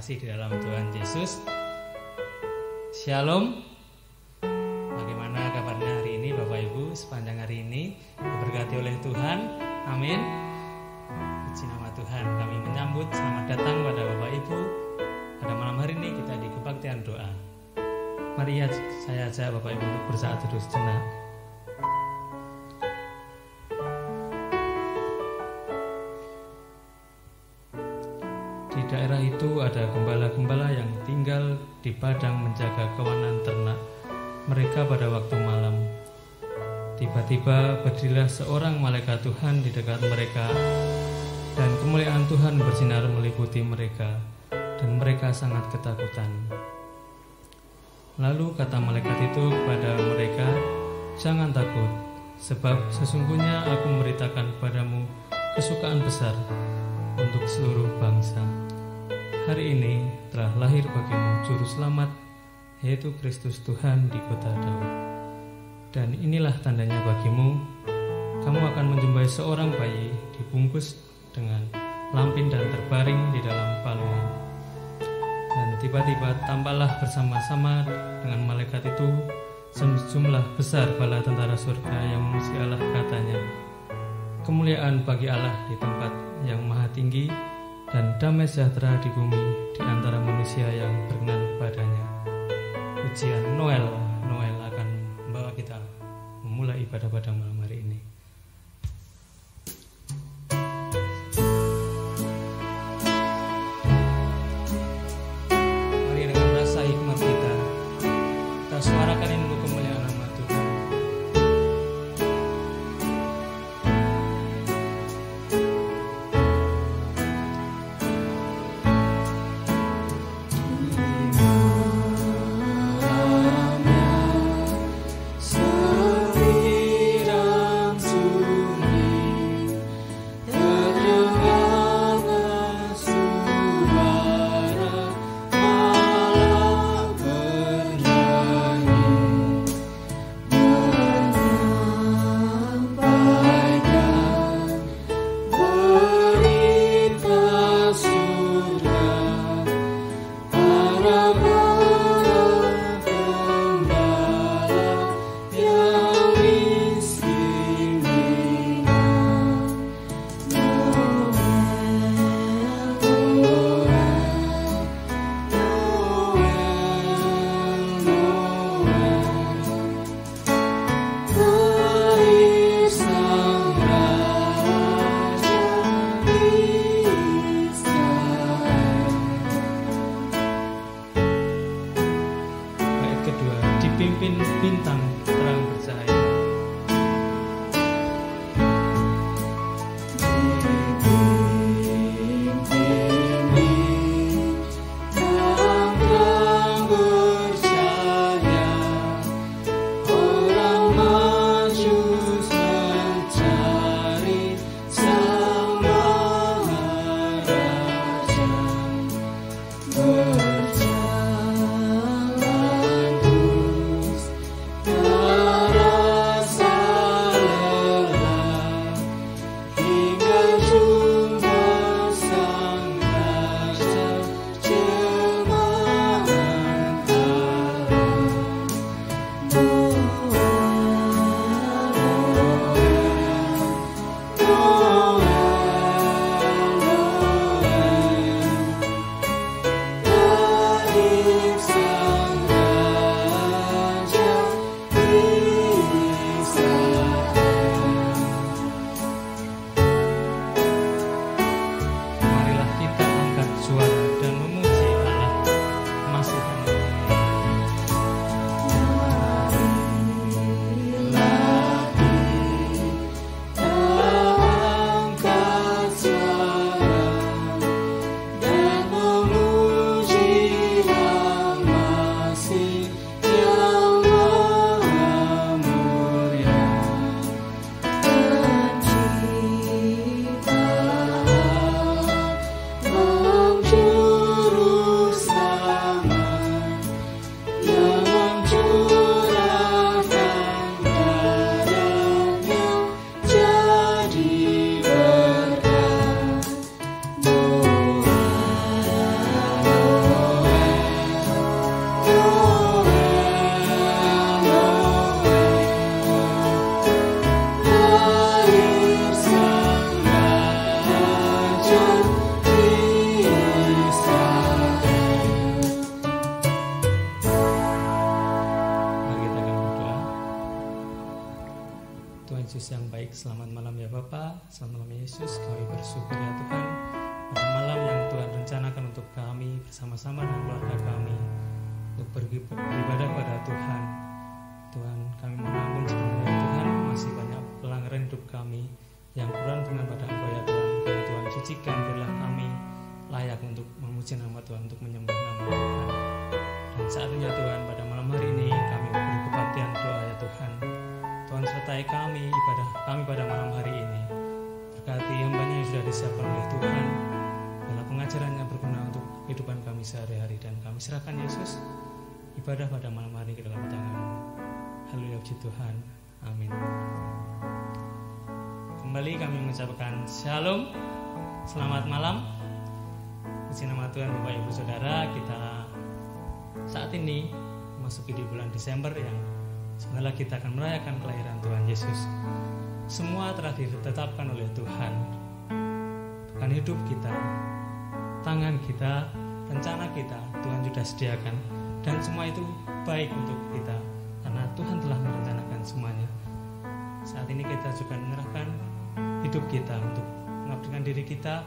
kasih di dalam Tuhan Yesus. Shalom. Bagaimana kabarnya hari ini Bapak Ibu sepanjang hari ini? Diberkati oleh Tuhan. Amin. Puji nama Tuhan. Kami menyambut selamat datang pada Bapak Ibu. Pada malam hari ini kita di kebaktian doa. Mari saya ajak Bapak Ibu untuk bersaat teduh sejenak. Di daerah itu ada gembala-gembala yang tinggal di padang menjaga kawanan ternak mereka pada waktu malam. Tiba-tiba berdirilah seorang malaikat Tuhan di dekat mereka, dan kemuliaan Tuhan bersinar meliputi mereka, dan mereka sangat ketakutan. Lalu kata malaikat itu kepada mereka, "Jangan takut, sebab sesungguhnya aku memberitakan kepadamu kesukaan besar untuk seluruh bangsa. Hari ini telah lahir bagimu Juru Selamat, yaitu Kristus Tuhan di kota Daud. Dan inilah tandanya bagimu, kamu akan menjumpai seorang bayi dibungkus dengan lampin dan terbaring di dalam palungan." Dan tiba-tiba tampaklah bersama-sama dengan malaikat itu sejumlah besar bala tentara surga yang memuji Allah, katanya, "Kemuliaan bagi Allah di tempat yang maha tinggi, dan damai sejahtera di bumi di antara manusia yang berkenan kepadanya." Pujian Noel akan membawa kita memulai ibadah pada malam hari ini. Mari dengan rasa hikmat kita suarakan ini untuk kemuliaan nama Tuhan. Dipimpin bintang terang bercahaya. Terang Yesus yang baik. Selamat malam ya Bapa, selamat malam Yesus. Kami bersyukur ya Tuhan pada malam yang Tuhan rencanakan untuk kami bersama-sama dengan keluarga kami untuk beribadah pada Tuhan. Tuhan, kami mohon ampun sebenarnya Tuhan, masih banyak pelanggaran hidup kami yang kurang dengan pada Engkau ya Tuhan. Biar Tuhan sucikan, biarlah kami layak untuk memuji nama Tuhan, untuk menyembah nama Tuhan. Dan saatnya Tuhan, pada malam hari ini kami memberi kebaktian doa ya Tuhan. Tuhan sertai kami, ibadah kami pada malam hari ini. Berkati hamba-Nya yang sudah disiapkan oleh Tuhan. Biarlah pengajarannya berguna untuk kehidupan kami sehari-hari. Dan kami serahkan Yesus ibadah pada malam hari ke dalam tangan-Mu. Haleluya, puji Tuhan. Amin. Kembali kami mengucapkan Shalom. Selamat malam. Puji nama Tuhan Bapak Ibu Saudara. Kita saat ini memasuki di bulan Desember yang sebentar lagi kita akan merayakan kelahiran Tuhan Yesus. Semua telah ditetapkan oleh Tuhan. Bukan hidup kita, tangan kita, rencana kita, Tuhan sudah sediakan. Dan semua itu baik untuk kita, karena Tuhan telah merencanakan semuanya. Saat ini kita juga menyerahkan hidup kita untuk mengabdikan diri kita,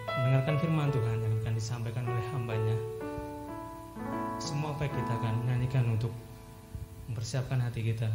mendengarkan firman Tuhan yang akan disampaikan oleh hamba-Nya. Semua baik kita akan menyanyikan untuk mempersiapkan hati kita.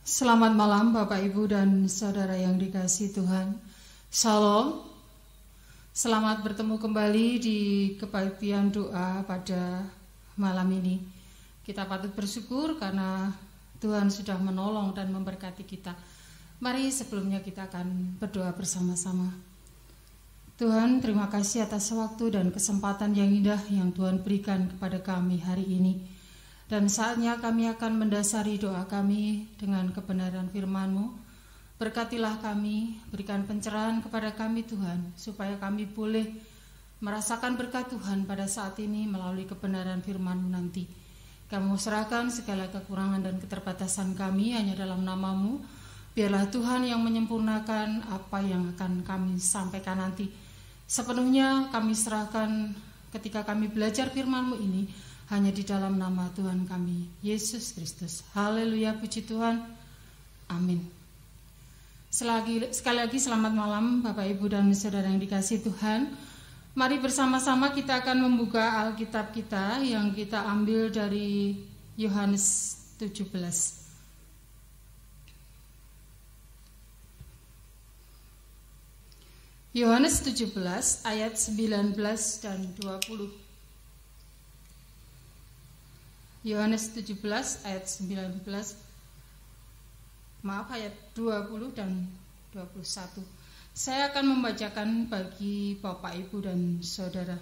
Selamat malam Bapak Ibu dan Saudara yang dikasihi Tuhan. Shalom. Selamat bertemu kembali di kebaktian doa pada malam ini. Kita patut bersyukur karena Tuhan sudah menolong dan memberkati kita. Mari sebelumnya kita akan berdoa bersama-sama. Tuhan, terima kasih atas waktu dan kesempatan yang indah yang Tuhan berikan kepada kami hari ini. Dan saatnya kami akan mendasari doa kami dengan kebenaran firman-Mu. Berkatilah kami, berikan pencerahan kepada kami Tuhan, supaya kami boleh merasakan berkat Tuhan pada saat ini melalui kebenaran firman-Mu nanti. Kamu serahkan segala kekurangan dan keterbatasan kami hanya dalam nama-Mu. Biarlah Tuhan yang menyempurnakan apa yang akan kami sampaikan nanti. Sepenuhnya kami serahkan ketika kami belajar firman-Mu ini, hanya di dalam nama Tuhan kami, Yesus Kristus. Haleluya, puji Tuhan. Amin. Sekali lagi selamat malam Bapak Ibu dan Saudara yang dikasihi Tuhan. Mari bersama-sama kita akan membuka Alkitab kita yang kita ambil dari Yohanes 17. Yohanes 17 ayat 19 dan 20. Yohanes 17 ayat 19, ayat 20 dan 21. Saya akan membacakan bagi Bapak Ibu dan Saudara.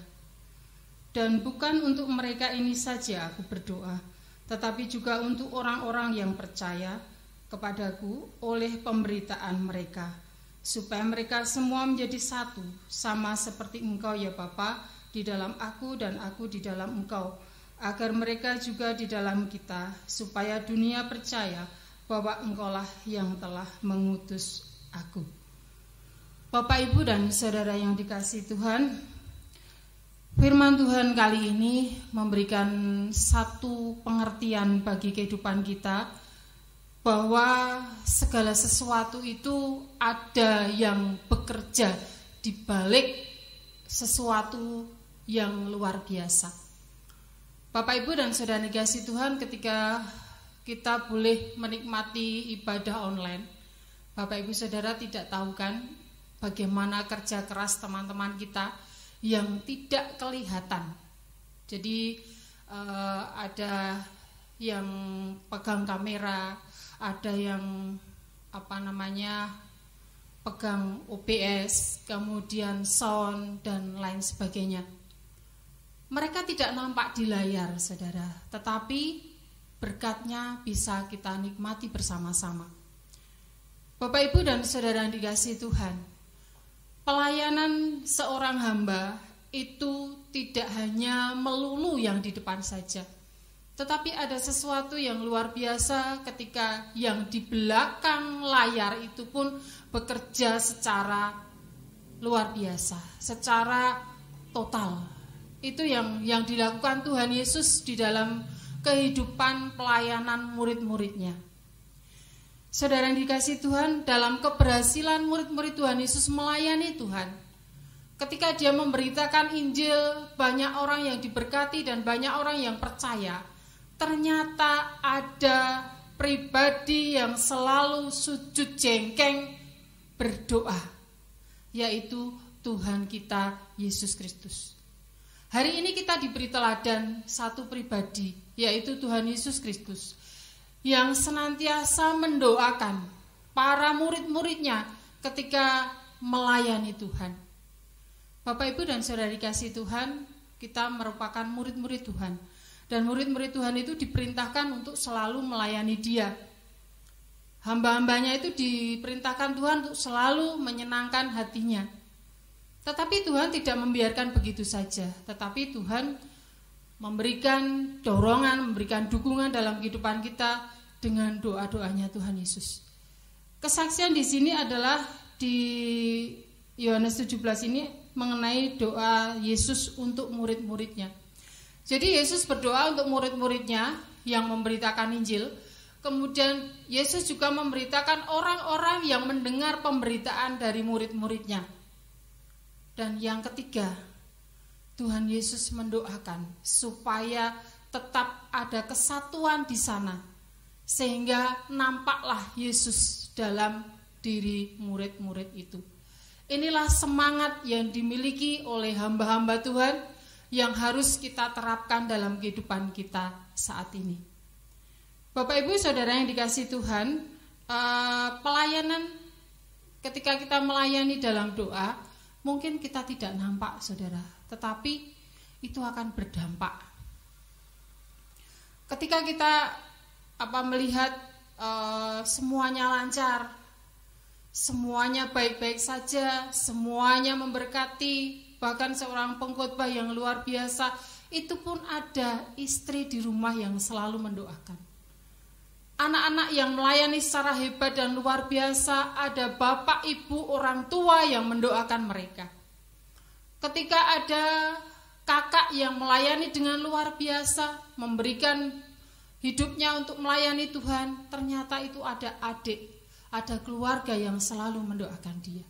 Dan bukan untuk mereka ini saja aku berdoa, tetapi juga untuk orang-orang yang percaya kepadaku oleh pemberitaan mereka, supaya mereka semua menjadi satu, sama seperti Engkau ya Bapa, di dalam aku dan aku di dalam Engkau, agar mereka juga di dalam kita, supaya dunia percaya bahwa Engkaulah yang telah mengutus aku. Bapak, Ibu, dan Saudara yang dikasihi Tuhan, firman Tuhan kali ini memberikan satu pengertian bagi kehidupan kita, bahwa segala sesuatu itu ada yang bekerja di balik sesuatu yang luar biasa. Bapak, Ibu, dan Saudara dikasihi Tuhan, ketika kita boleh menikmati ibadah online, Bapak, Ibu, Saudara tidak tahu kan bagaimana kerja keras teman-teman kita yang tidak kelihatan. Jadi ada yang pegang kamera, ada yang pegang OBS, kemudian sound dan lain sebagainya. Mereka tidak nampak di layar, saudara, tetapi berkatnya bisa kita nikmati bersama-sama. Bapak, Ibu, dan Saudara yang dikasihi Tuhan, pelayanan seorang hamba itu tidak hanya melulu yang di depan saja, tetapi ada sesuatu yang luar biasa ketika yang di belakang layar itu pun bekerja secara luar biasa, secara total. Itu yang dilakukan Tuhan Yesus di dalam kehidupan pelayanan murid-muridnya. Saudara yang dikasihi Tuhan, dalam keberhasilan murid-murid Tuhan Yesus melayani Tuhan, ketika dia memberitakan Injil, banyak orang yang diberkati dan banyak orang yang percaya. Ternyata ada pribadi yang selalu sujud jengkeng berdoa, yaitu Tuhan kita Yesus Kristus. Hari ini kita diberi teladan satu pribadi, yaitu Tuhan Yesus Kristus, yang senantiasa mendoakan para murid-muridnya ketika melayani Tuhan. Bapak, Ibu, dan Saudara dikasihi Tuhan, kita merupakan murid-murid Tuhan. Dan murid-murid Tuhan itu diperintahkan untuk selalu melayani Dia. Hamba-hambanya itu diperintahkan Tuhan untuk selalu menyenangkan hatinya. Tetapi Tuhan tidak membiarkan begitu saja, tetapi Tuhan memberikan dorongan, memberikan dukungan dalam kehidupan kita dengan doa-doanya Tuhan Yesus. Kesaksian di sini adalah di Yohanes 17 ini mengenai doa Yesus untuk murid-muridnya. Jadi Yesus berdoa untuk murid-muridnya yang memberitakan Injil. Kemudian Yesus juga memberitakan orang-orang yang mendengar pemberitaan dari murid-muridnya. Dan yang ketiga, Tuhan Yesus mendoakan supaya tetap ada kesatuan di sana, sehingga nampaklah Yesus dalam diri murid-murid itu. Inilah semangat yang dimiliki oleh hamba-hamba Tuhan yang harus kita terapkan dalam kehidupan kita saat ini. Bapak Ibu Saudara yang dikasihi Tuhan, pelayanan ketika kita melayani dalam doa, mungkin kita tidak nampak Saudara, tetapi itu akan berdampak. Ketika kita melihat semuanya lancar, semuanya baik-baik saja, semuanya memberkati, bahkan seorang pengkhotbah yang luar biasa, itu pun ada istri di rumah yang selalu mendoakan. Anak-anak yang melayani secara hebat dan luar biasa, ada bapak, ibu, orang tua yang mendoakan mereka. Ketika ada kakak yang melayani dengan luar biasa, memberikan hidupnya untuk melayani Tuhan, ternyata itu ada adik, ada keluarga yang selalu mendoakan dia.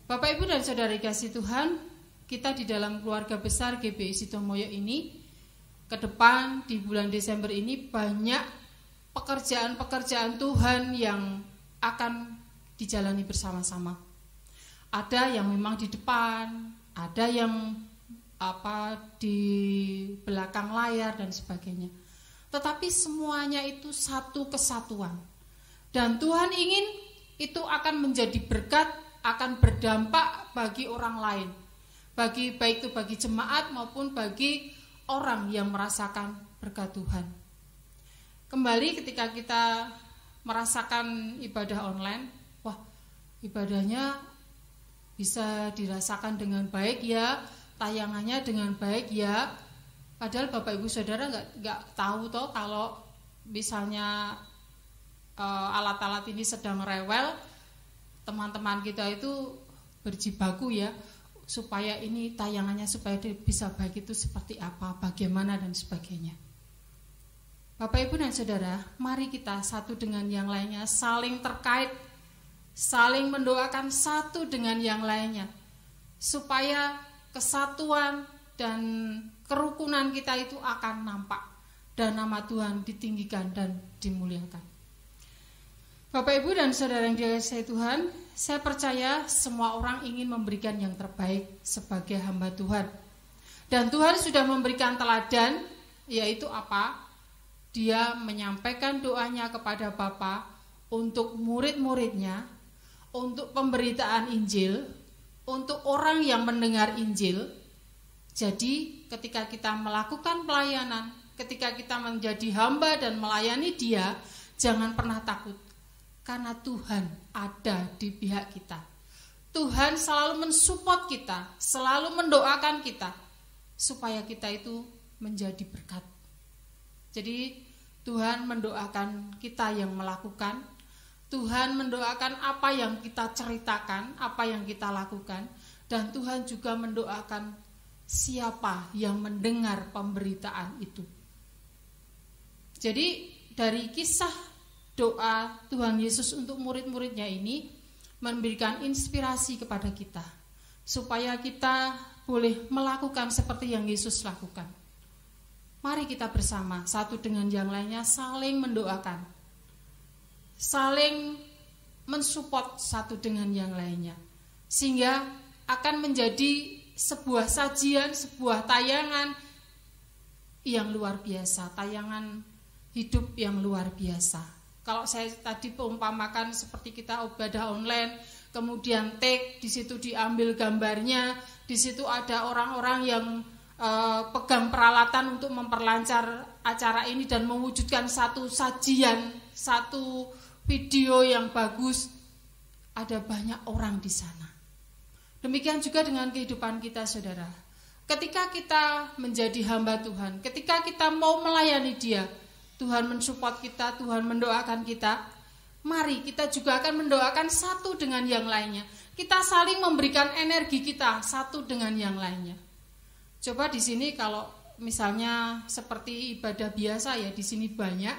Bapak, Ibu, dan Saudara kasih Tuhan, kita di dalam keluarga besar GBI Sitomoyo ini, ke depan di bulan Desember ini banyak pekerjaan-pekerjaan Tuhan yang akan dijalani bersama-sama. Ada yang memang di depan, ada yang di belakang layar dan sebagainya. Tetapi semuanya itu satu kesatuan. Dan Tuhan ingin itu akan menjadi berkat, akan berdampak bagi orang lain. Baik itu bagi jemaat maupun bagi orang yang merasakan berkat Tuhan. Kembali ketika kita merasakan ibadah online, wah, ibadahnya bisa dirasakan dengan baik ya, tayangannya dengan baik ya. Padahal Bapak Ibu Saudara nggak tahu toh kalau misalnya alat-alat ini sedang rewel, teman-teman kita itu berjibaku ya, supaya ini tayangannya supaya bisa baik itu seperti apa, bagaimana dan sebagainya. Bapak Ibu dan Saudara, mari kita satu dengan yang lainnya saling terkait, saling mendoakan satu dengan yang lainnya, supaya kesatuan dan kerukunan kita itu akan nampak dan nama Tuhan ditinggikan dan dimuliakan. Bapak, Ibu, dan Saudara yang dikasihi Tuhan, saya percaya semua orang ingin memberikan yang terbaik sebagai hamba Tuhan. Dan Tuhan sudah memberikan teladan, yaitu apa? Dia menyampaikan doanya kepada Bapa untuk murid-muridnya, untuk pemberitaan Injil, untuk orang yang mendengar Injil. Jadi ketika kita melakukan pelayanan, ketika kita menjadi hamba dan melayani Dia, jangan pernah takut. Karena Tuhan ada di pihak kita. Tuhan selalu mensupport kita, selalu mendoakan kita, supaya kita itu menjadi berkat. Jadi Tuhan mendoakan kita yang melakukan, Tuhan mendoakan apa yang kita ceritakan, apa yang kita lakukan, dan Tuhan juga mendoakan siapa yang mendengar pemberitaan itu. Jadi dari kisah doa Tuhan Yesus untuk murid-muridnya ini memberikan inspirasi kepada kita, supaya kita boleh melakukan seperti yang Yesus lakukan. Mari kita bersama satu dengan yang lainnya saling mendoakan, saling mensupport satu dengan yang lainnya, sehingga akan menjadi sebuah sajian, sebuah tayangan yang luar biasa, tayangan hidup yang luar biasa. Kalau saya tadi peumpamakan seperti kita ibadah online, kemudian di situ diambil gambarnya, di situ ada orang-orang yang pegang peralatan untuk memperlancar acara ini dan mewujudkan satu sajian, satu video yang bagus. Ada banyak orang di sana. Demikian juga dengan kehidupan kita, Saudara. Ketika kita menjadi hamba Tuhan, ketika kita mau melayani Dia, Tuhan mensupport kita, Tuhan mendoakan kita. Mari kita juga akan mendoakan satu dengan yang lainnya. Kita saling memberikan energi kita satu dengan yang lainnya. Coba di sini kalau misalnya seperti ibadah biasa ya, di sini banyak.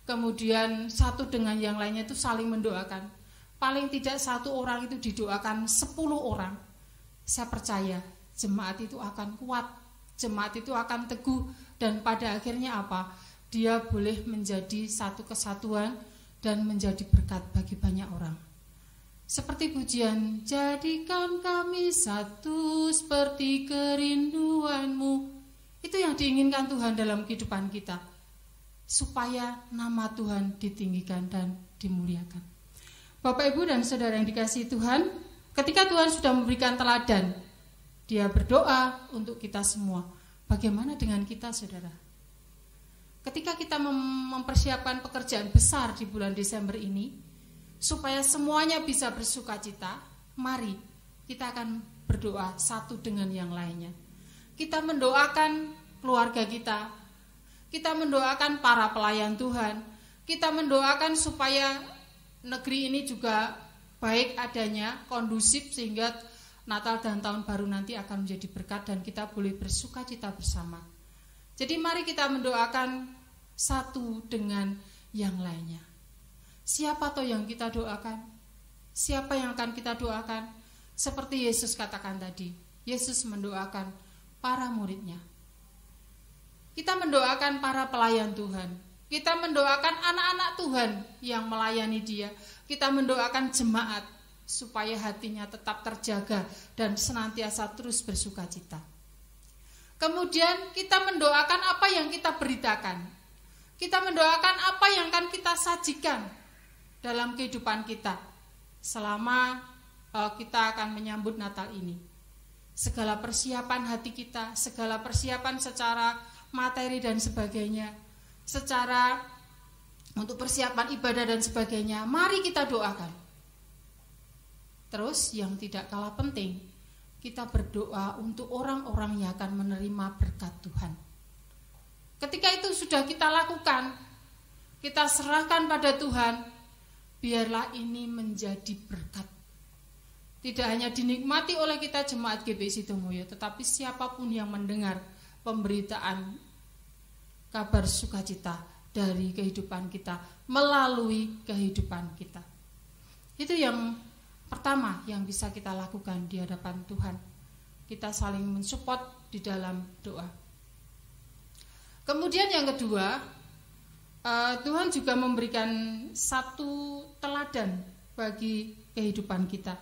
Kemudian satu dengan yang lainnya itu saling mendoakan. Paling tidak satu orang itu didoakan 10 orang. Saya percaya jemaat itu akan kuat, jemaat itu akan teguh, dan pada akhirnya apa? dia boleh menjadi satu kesatuan dan menjadi berkat bagi banyak orang. Seperti pujian, jadikan kami satu seperti kerinduanmu. Itu yang diinginkan Tuhan dalam kehidupan kita, supaya nama Tuhan ditinggikan dan dimuliakan. Bapak, Ibu, dan saudara yang dikasihi Tuhan, ketika Tuhan sudah memberikan teladan, Dia berdoa untuk kita semua. Bagaimana dengan kita, saudara? Ketika kita mempersiapkan pekerjaan besar di bulan Desember ini, supaya semuanya bisa bersukacita, mari kita akan berdoa satu dengan yang lainnya. Kita mendoakan keluarga kita, kita mendoakan para pelayan Tuhan, kita mendoakan supaya negeri ini juga baik adanya, kondusif, sehingga Natal dan Tahun Baru nanti akan menjadi berkat dan kita boleh bersukacita bersama. Jadi mari kita mendoakan satu dengan yang lainnya. Siapa toh yang kita doakan? Siapa yang akan kita doakan? Seperti Yesus katakan tadi, Yesus mendoakan para muridnya. Kita mendoakan para pelayan Tuhan. Kita mendoakan anak-anak Tuhan yang melayani Dia. Kita mendoakan jemaat supaya hatinya tetap terjaga dan senantiasa terus bersukacita. Kemudian kita mendoakan apa yang kita beritakan. Kita mendoakan apa yang akan kita sajikan dalam kehidupan kita selama kita akan menyambut Natal ini. Segala persiapan hati kita, segala persiapan secara materi dan sebagainya, secara untuk persiapan ibadah dan sebagainya, mari kita doakan. Terus yang tidak kalah penting, kita berdoa untuk orang-orang yang akan menerima berkat Tuhan. Ketika itu sudah kita lakukan, kita serahkan pada Tuhan, biarlah ini menjadi berkat. Tidak hanya dinikmati oleh kita jemaat GBI Sidomuyo, tetapi siapapun yang mendengar pemberitaan kabar sukacita dari kehidupan kita, melalui kehidupan kita. Itu yang pertama yang bisa kita lakukan di hadapan Tuhan. Kita saling mensupport di dalam doa. Kemudian yang kedua, Tuhan juga memberikan satu teladan bagi kehidupan kita.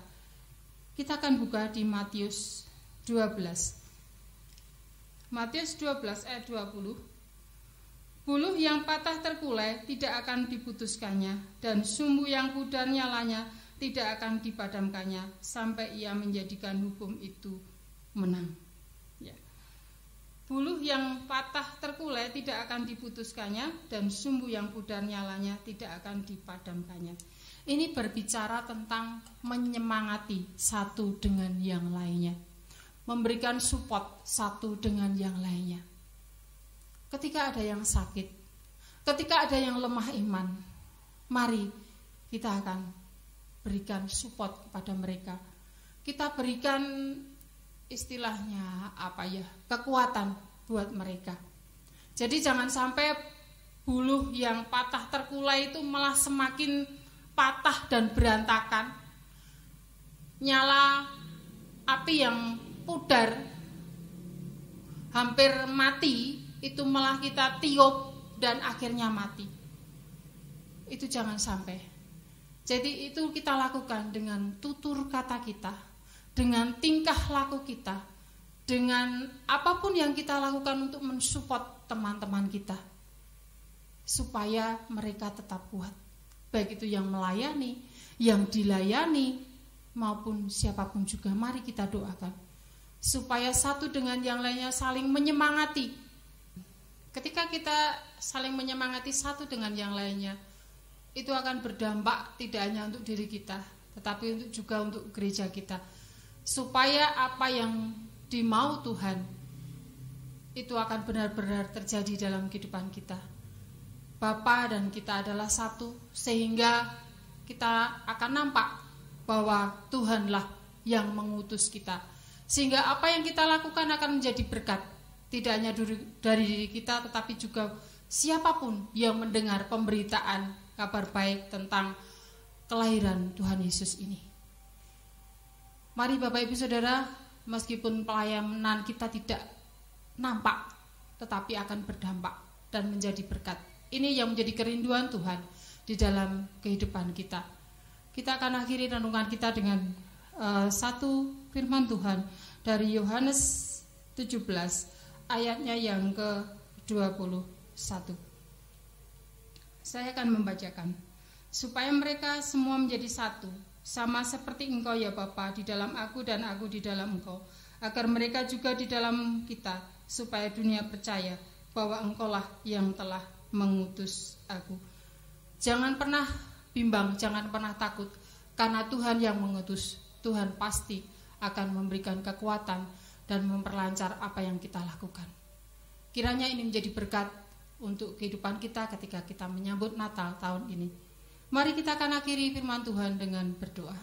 Kita akan buka di Matius 12. Matius 12 ayat 20. Buluh yang patah terkulai tidak akan diputuskannya, dan sumbu yang pudar nyalanya tidak akan dipadamkannya sampai ia menjadikan hukum itu menang. Ya. Buluh yang patah terkulai tidak akan diputuskannya, dan sumbu yang pudar nyalanya tidak akan dipadamkannya. Ini berbicara tentang menyemangati satu dengan yang lainnya, memberikan support satu dengan yang lainnya. Ketika ada yang sakit, ketika ada yang lemah iman, mari kita akan berikan support kepada mereka. Kita berikan istilahnya kekuatan buat mereka. Jadi jangan sampai buluh yang patah terkulai itu malah semakin patah dan berantakan. Nyala api yang pudar hampir mati itu malah kita tiup dan akhirnya mati. Itu jangan sampai. Jadi itu kita lakukan dengan tutur kata kita, dengan tingkah laku kita, dengan apapun yang kita lakukan untuk mensupport teman-teman kita, supaya mereka tetap kuat. Baik itu yang melayani, yang dilayani, maupun siapapun juga, mari kita doakan. Supaya satu dengan yang lainnya saling menyemangati. Ketika kita saling menyemangati satu dengan yang lainnya, itu akan berdampak tidak hanya untuk diri kita, tetapi juga untuk gereja kita. Supaya apa yang dimau Tuhan itu akan benar-benar terjadi dalam kehidupan kita. Bapa dan kita adalah satu, sehingga kita akan nampak bahwa Tuhanlah yang mengutus kita. Sehingga apa yang kita lakukan akan menjadi berkat, tidak hanya dari diri kita, tetapi juga siapapun yang mendengar pemberitaan kabar baik tentang kelahiran Tuhan Yesus ini. Mari Bapak Ibu Saudara, meskipun pelayanan kita tidak nampak, tetapi akan berdampak. dan menjadi berkat. Ini yang menjadi kerinduan Tuhan di dalam kehidupan kita. Kita akan akhiri renungan kita dengan satu firman Tuhan dari Yohanes 17 ayatnya yang ke-21. Saya akan membacakan. Supaya mereka semua menjadi satu, sama seperti Engkau ya Bapa di dalam Aku dan Aku di dalam Engkau, agar mereka juga di dalam kita, supaya dunia percaya bahwa Engkaulah yang telah mengutus Aku. Jangan pernah bimbang, jangan pernah takut, karena Tuhan yang mengutus. Tuhan pasti akan memberikan kekuatan dan memperlancar apa yang kita lakukan. Kiranya ini menjadi berkat untuk kehidupan kita ketika kita menyambut Natal tahun ini. Mari kita akan akhiri firman Tuhan dengan berdoa.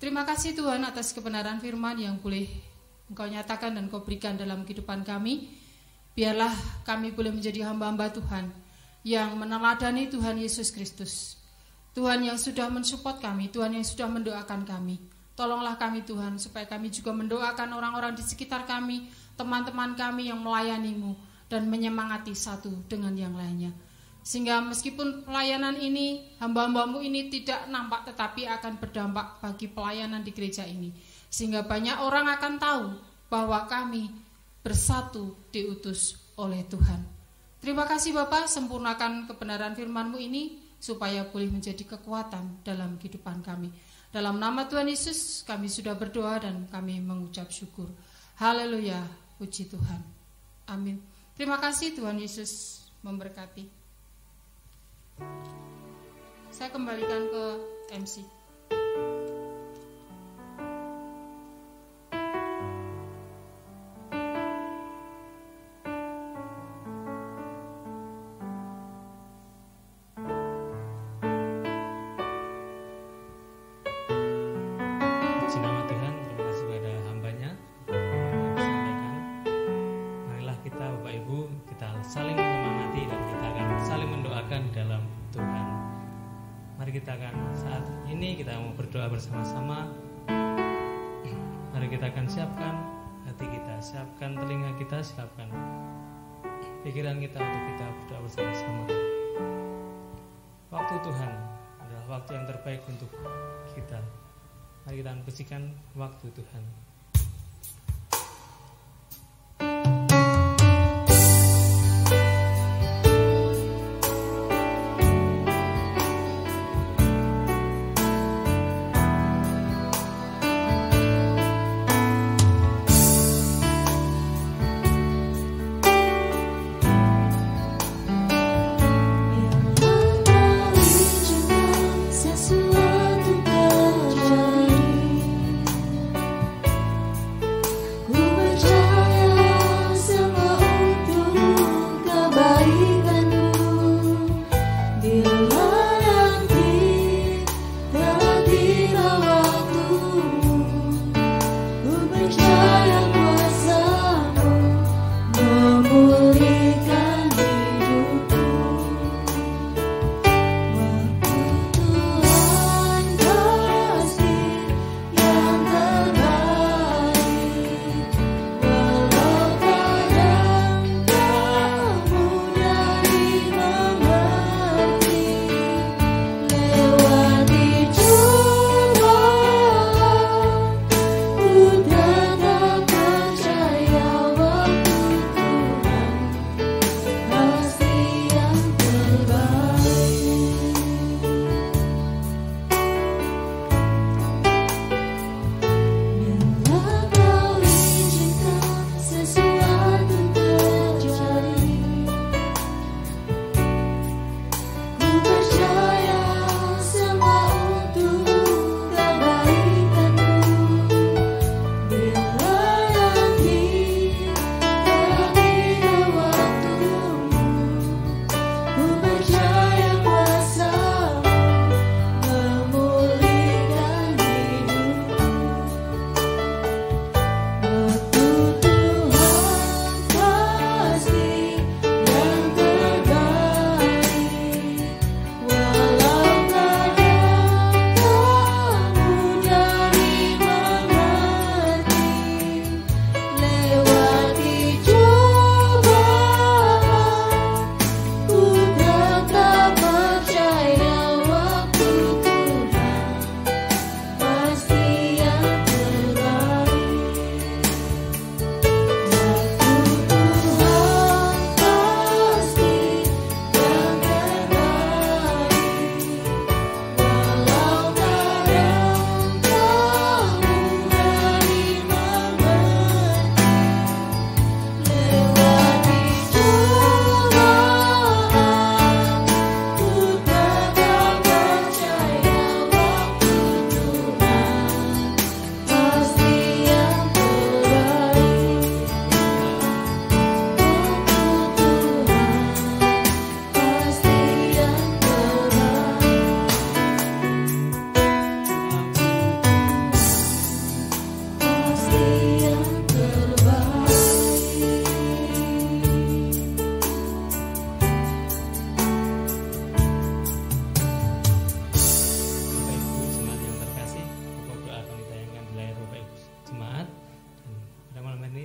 Terima kasih Tuhan atas kebenaran firman yang boleh Engkau nyatakan dan Engkau berikan dalam kehidupan kami. Biarlah kami boleh menjadi hamba-hamba Tuhan yang meneladani Tuhan Yesus Kristus. Tuhan yang sudah mensupport kami, Tuhan yang sudah mendoakan kami. Tolonglah kami Tuhan supaya kami juga mendoakan orang-orang di sekitar kami, teman-teman kami yang melayani-Mu dan menyemangati satu dengan yang lainnya. Sehingga meskipun pelayanan ini, hamba-hamba-Mu ini tidak nampak tetapi akan berdampak bagi pelayanan di gereja ini. Sehingga banyak orang akan tahu bahwa kami bersatu diutus oleh Tuhan. Terima kasih Bapa, sempurnakan kebenaran firman-Mu ini supaya boleh menjadi kekuatan dalam kehidupan kami. Dalam nama Tuhan Yesus kami sudah berdoa dan kami mengucap syukur. Haleluya, puji Tuhan. Amin. Terima kasih, Tuhan Yesus memberkati. Saya kembalikan ke MC. Puji nama Tuhan, terima kasih kepada hambanya yang disampaikan. Marilah kita Bapak Ibu, kita saling menyemangati dan kita akan saling mendoakan dalam Tuhan. Mari kita akan saat ini kita mau berdoa bersama-sama. Mari kita akan siapkan hati kita, siapkan telinga kita, siapkan pikiran kita untuk kita berdoa bersama-sama. Waktu Tuhan adalah waktu yang terbaik untuk kita. Mari kita pujikan waktu Tuhan. Sesuatu terjadi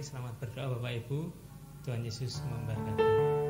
Selamat berdoa Bapak Ibu. Tuhan Yesus memberkati.